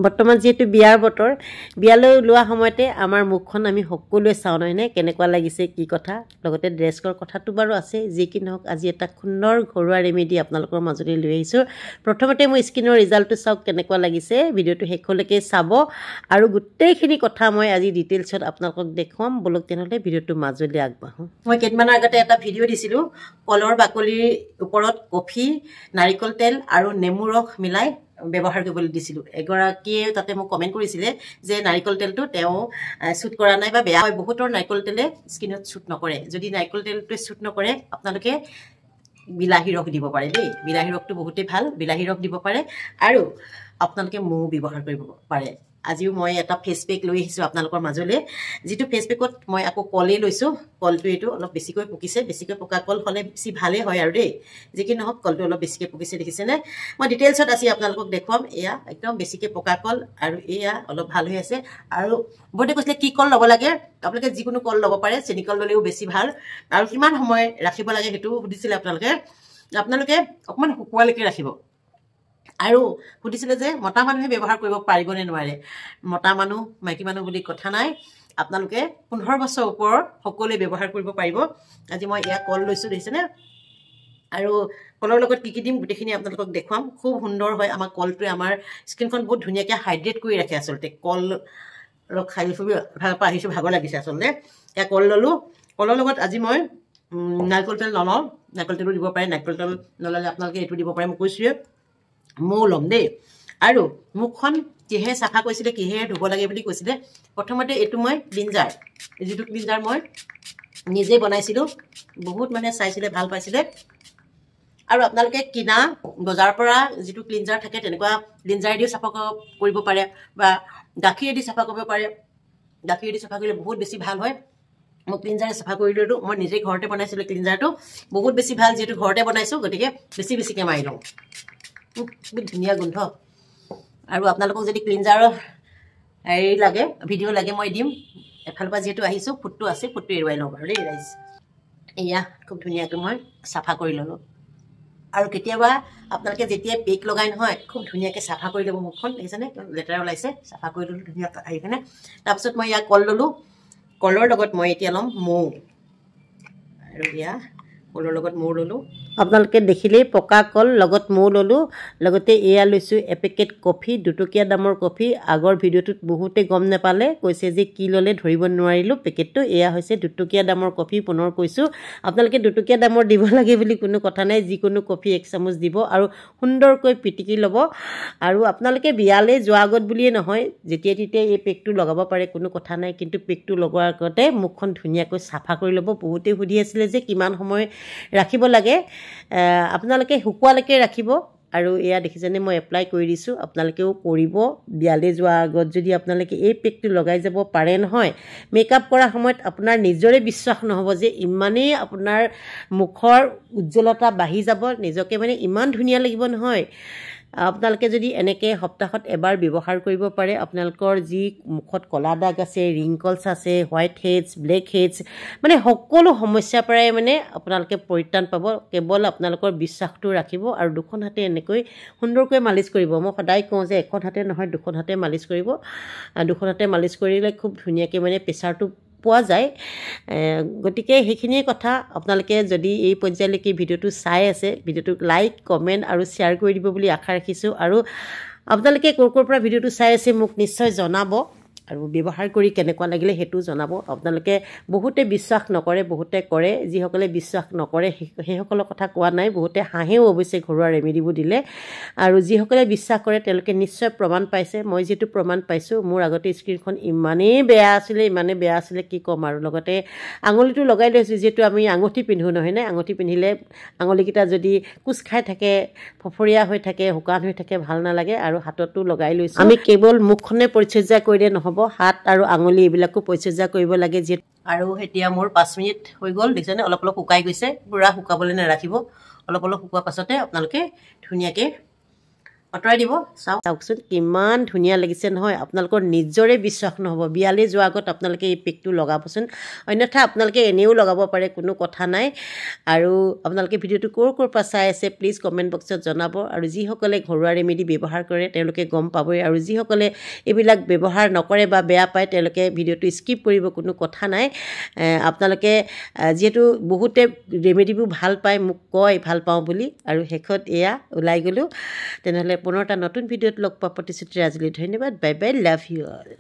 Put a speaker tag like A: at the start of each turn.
A: বৰ্তমান যেহেতু বিয়াৰ বতৰ বিয়ালৈ ওলোৱা সময়তে আমাৰ মুখখন আমি সকলোৱে চাওঁ নহয়নে কেনেকুৱা লাগিছে কি কথা লগতে ড্ৰেছৰ কথাটো বাৰু আছে যি কি নহওক আজি এটা সুন্দৰ ঘৰুৱা ৰেমেডি আপোনালোকৰ মাজলৈ লৈ আহিছোঁ প্ৰথমতে মই স্কিনৰ ৰিজাল্টটো চাওক কেনেকুৱা লাগিছে ভিডিঅ'টো শেষলৈকে চাব আৰু গোটেইখিনি কথা মই আজি ডিটেইলছত আপোনালোকক দেখুৱাম বলক তেনেহ'লে ভিডিঅ'টো মাজলৈ আগবাঢ়ো মই কেইদিনমানৰ আগতে এটা ভিডিঅ' দিছিলোঁ কলৰ বাকলিৰ ওপৰত কফি নাৰিকল তেল আৰু নেমু ৰস মিলাই ব্যৱহাৰ কৰিবলৈ দিছিলোঁ এগৰাকীয়ে তাতে মোক কমেণ্ট কৰিছিলে যে নাৰিকল তেলটো তেওঁ শ্বুট কৰা নাই বা বেয়া হয় বহুতৰ নাৰিকল তেলে স্কিনত শ্বুট নকৰে যদি নাৰিকল তেলটোৱে শ্বুট নকৰে আপোনালোকে বিলাহী ৰস দিব পাৰে দেই বিলাহী ৰসটো বহুতেই ভাল বিলাহী ৰস দিব পাৰে আৰু আপোনালোকে মৌ ব্যৱহাৰ কৰিব পাৰে আজিও মই এটা ফেচ পেক লৈ আহিছোঁ আপোনালোকৰ মাজলৈ যিটো ফেচ পেকত মই আকৌ কলেই লৈছোঁ কলটো এইটো অলপ বেছিকৈ পকিছে বেছিকৈ পকা কল হ'লে বেছি ভালেই হয় আৰু দেই যি কি নহওক কলটো অলপ বেছিকৈ পকিছে দেখিছেনে মই ডিটেইলছত আজি আপোনালোকক দেখুৱাম এয়া একদম বেছিকৈ পকা কল আৰু এয়া অলপ ভাল হৈ আছে আৰু বহুতে কৈছিলে কি কল ল'ব লাগে আপোনালোকে যিকোনো কল ল'ব পাৰে চেনি কল ল'লেও বেছি ভাল আৰু কিমান সময় ৰাখিব লাগে সেইটো সুধিছিলে আপোনালোকে অকণমান শুকুৱালৈকে ৰাখিব আৰু সুধিছিলে যে মতা মানুহে ব্যৱহাৰ কৰিব পাৰিব নে নোৱাৰে মতা মানুহ মাইকী মানুহ বুলি কথা নাই আপোনালোকে 15 বছৰ ওপৰৰ সকলোৱে ব্যৱহাৰ কৰিব পাৰিব আজি মই এয়া কল লৈছোঁ দেখিছেনে আৰু কলৰ লগত কি দিম গোটেইখিনি আপোনালোকক দেখুৱাম খুব সুন্দৰ হয় আমাৰ কলটোৱে আমাৰ স্কিনখন বহুত ধুনীয়াকৈ হাইড্ৰেট কৰি ৰাখে আচলতে কল খাই আহিছোঁ ভাগৰ লাগিছে আচলতে এয়া কল ল'লোঁ কলৰ লগত আজি মই নাৰিকল তেল নলওঁ নাৰিকল তেলো দিব পাৰে নাৰিকল তেল নল'লে আপোনালোকে এইটো দিব পাৰে মই কৈছোঁৱে মৌ ল'ম দেই আৰু মুখখন কিহে চাফা কৰিছিলে কিহে ধুব লাগে বুলি কৈছিলে প্ৰথমতে এইটো মই ক্লিনজাৰ যিটো ক্লিনজাৰ মই নিজেই বনাইছিলোঁ বহুত মানে চাইছিলে ভাল পাইছিলে আৰু আপোনালোকে কিনা বজাৰৰ পৰা যিটো ক্লিনজাৰ থাকে তেনেকুৱা ক্লিনজাৰেদিও চাফা কৰিব পাৰে বা গাখীৰেদি চাফা কৰিব পাৰে গাখীৰেদি চাফা কৰিলে বহুত বেছি ভাল হয় মই ক্লিনজাৰে চাফা কৰি ল'লোঁ মই নিজেই ঘৰতে বনাইছিলোঁ ক্লিনজাৰটো বহুত বেছি ভাল যিহেতু ঘৰতে বনাইছোঁ গতিকে বেছিকৈ মাৰি লওঁ বহুত ধুনীয়া গোন্ধ আৰু আপোনালোকক যদি ক্লিনজাৰৰ হেৰি লাগে ভিডিঅ' লাগে মই দিম এফালৰ পৰা যিহেতু আহিছোঁ ফুটটো আছে ফুটটো এৰুৱাই লওঁ বাৰু দেই ৰাইজ এয়া খুব ধুনীয়াকৈ মই চাফা কৰি ল'লোঁ আৰু কেতিয়াবা আপোনালোকে যেতিয়া পেক লগাই নহয় খুব ধুনীয়াকৈ চাফা কৰি ল'ব মুখখন দেখিছেনে লেতেৰা ওলাইছে চাফা কৰি ল'লোঁ ধুনীয়াকৈ আহি কিনে তাৰপিছত মই ইয়াত কল ল'লোঁ কলৰ লগত মই এতিয়া ল'ম মৌ আৰু এয়া কলৰ লগত মৌ ল'লোঁ আপোনালোকে দেখিলেই পকা কল লগত মৌ ল'লোঁ লগতে এয়া লৈছোঁ এপেকেট কফি 2 টকীয়া দামৰ কফি আগৰ ভিডিঅ'টোত বহুতে গম নাপালে কৈছে যে কি ল'লে ধৰিব নোৱাৰিলোঁ পেকেটটো এয়া হৈছে 2 টকীয়া দামৰ কফি পুনৰ কৈছোঁ আপোনালোকে 2 টকীয়া দামৰ দিব লাগে বুলি কোনো কথা নাই যিকোনো কফি 1 চামুচ দিব আৰু সুন্দৰকৈ পিটিকি ল'ব আৰু আপোনালোকে বিয়ালৈ যোৱাৰ আগত বুলিয়ে নহয় যেতিয়া তেতিয়া এই পেকটো লগাব পাৰে কোনো কথা নাই কিন্তু পেকটো লগোৱাৰ আগতে মুখখন ধুনীয়াকৈ চাফা কৰি ল'ব বহুতে সুধি আছিলে যে কিমান সময় ৰাখিব লাগে আপোনালোকে শুকুৱালৈকে ৰাখিব আৰু এয়া দেখিছেনে মই এপ্লাই কৰি দিছোঁ আপোনালোকেও কৰিব বিয়ালৈ যোৱাৰ আগত যদি আপোনালোকে এই পেকটো লগাই যাব পাৰে নহয় মেকআপ কৰাৰ সময়ত আপোনাৰ নিজৰে বিশ্বাস নহ'ব যে ইমানেই আপোনাৰ মুখৰ উজ্জ্বলতা বাঢ়ি যাব নিজকে মানে ইমান ধুনীয়া লাগিব নহয় আপোনালোকে যদি এনেকৈ সপ্তাহত এবাৰ ব্যৱহাৰ কৰিব পাৰে আপোনালোকৰ যি মুখত কলা দাগ আছে ৰিংকলছ আছে হোৱাইট হেডছ ব্লেক হেডছ মানে সকলো সমস্যাৰ পৰাই মানে আপোনালোকে পৰিত্ৰাণ পাব কেৱল আপোনালোকৰ বিশ্বাসটো ৰাখিব আৰু দুখন হাতে এনেকৈ সুন্দৰকৈ মালিচ কৰিব মই সদায় কওঁ যে এখন হাতে নহয় দুখন হাতে মালিচ কৰিব দুখন হাতে মালিচ কৰিলে খুব ধুনীয়াকৈ মানে প্ৰেছাৰটো পোৱা যায় গতিকে সেইখিনিয়ে কথা আপোনালোকে যদি এই পৰ্যায়লৈকে ভিডিঅ'টো চাই আছে ভিডিঅ'টোক লাইক কমেণ্ট আৰু শ্বেয়াৰ কৰি দিব বুলি আশা ৰাখিছোঁ আৰু আপোনালোকে ক'ৰ পৰা ভিডিঅ'টো চাই আছে মোক নিশ্চয় জনাব আৰু ব্যৱহাৰ কৰি কেনেকুৱা লাগিলে সেইটো জনাব আপোনালোকে বহুতে বিশ্বাস নকৰে বহুতে কৰে যিসকলে বিশ্বাস নকৰে সেইসকলৰ কথা কোৱা নাই বহুতে হাঁহেও অৱশ্যে ঘৰুৱা ৰেমেডিবোৰ দিলে আৰু যিসকলে বিশ্বাস কৰে তেওঁলোকে নিশ্চয় প্ৰমাণ পাইছে মই যিহেতু প্ৰমাণ পাইছোঁ মোৰ আগতে স্কিনখন ইমানেই বেয়া আছিলে কি ক'ম আৰু লগতে আঙুলিটো লগাই লৈছোঁ যিহেতু আমি আঙুঠি পিন্ধোঁ নহয়নে আঙুঠি পিন্ধিলে আঙুলিকেইটা যদি কোচ খাই থাকে ফফৰীয়া হৈ থাকে শুকান হৈ থাকে ভাল নালাগে আৰু হাততো লগাই লৈছোঁ আমি কেৱল মুখখনে পৰিচৰ্যা কৰিলে নহ'ব হাত আৰু আঙুলি এইবিলাকো পৰিচৰ্যা কৰিব লাগে যিহেতু আৰু এতিয়া মোৰ 5 মিনিট হৈ গ'ল দেখিছেনে অলপ শুকাই গৈছে পুৰা শুকাবলৈ নাৰাখিব অলপ শুকোৱাৰ পাছতে আপোনালোকে ধুনীয়াকৈ আঁতৰাই দিব চাওকচোন কিমান ধুনীয়া লাগিছে নহয় আপোনালোকৰ নিজৰে বিশ্বাস নহ'ব বিয়ালৈ যোৱাৰ আগত আপোনালোকে এই পেকটো লগাবচোন অন্যথা আপোনালোকে এনেও লগাব পাৰে কোনো কথা নাই আৰু আপোনালোকে ভিডিঅ'টো ক'ৰ পৰা চাই আছে প্লিজ কমেণ্ট বক্সত জনাব আৰু যিসকলে ঘৰুৱা ৰেমেডি ব্যৱহাৰ কৰে তেওঁলোকে গম পাবই আৰু যিসকলে এইবিলাক ব্যৱহাৰ নকৰে বা বেয়া পায় তেওঁলোকে ভিডিঅ'টো স্কিপ কৰিব কোনো কথা নাই আপোনালোকে যিহেতু বহুতে ৰেমেডিবোৰ ভাল পায় মোক কয় ভাল পাওঁ বুলি আৰু শেষত এয়া ওলাই গ'লোঁ তেনেহ'লে পুনৰ এটা নতুন ভিডিঅ'ত লগ পোৱা প্ৰতিশ্ৰুতিৰে আজিলৈ ধন্যবাদ bye bye love you all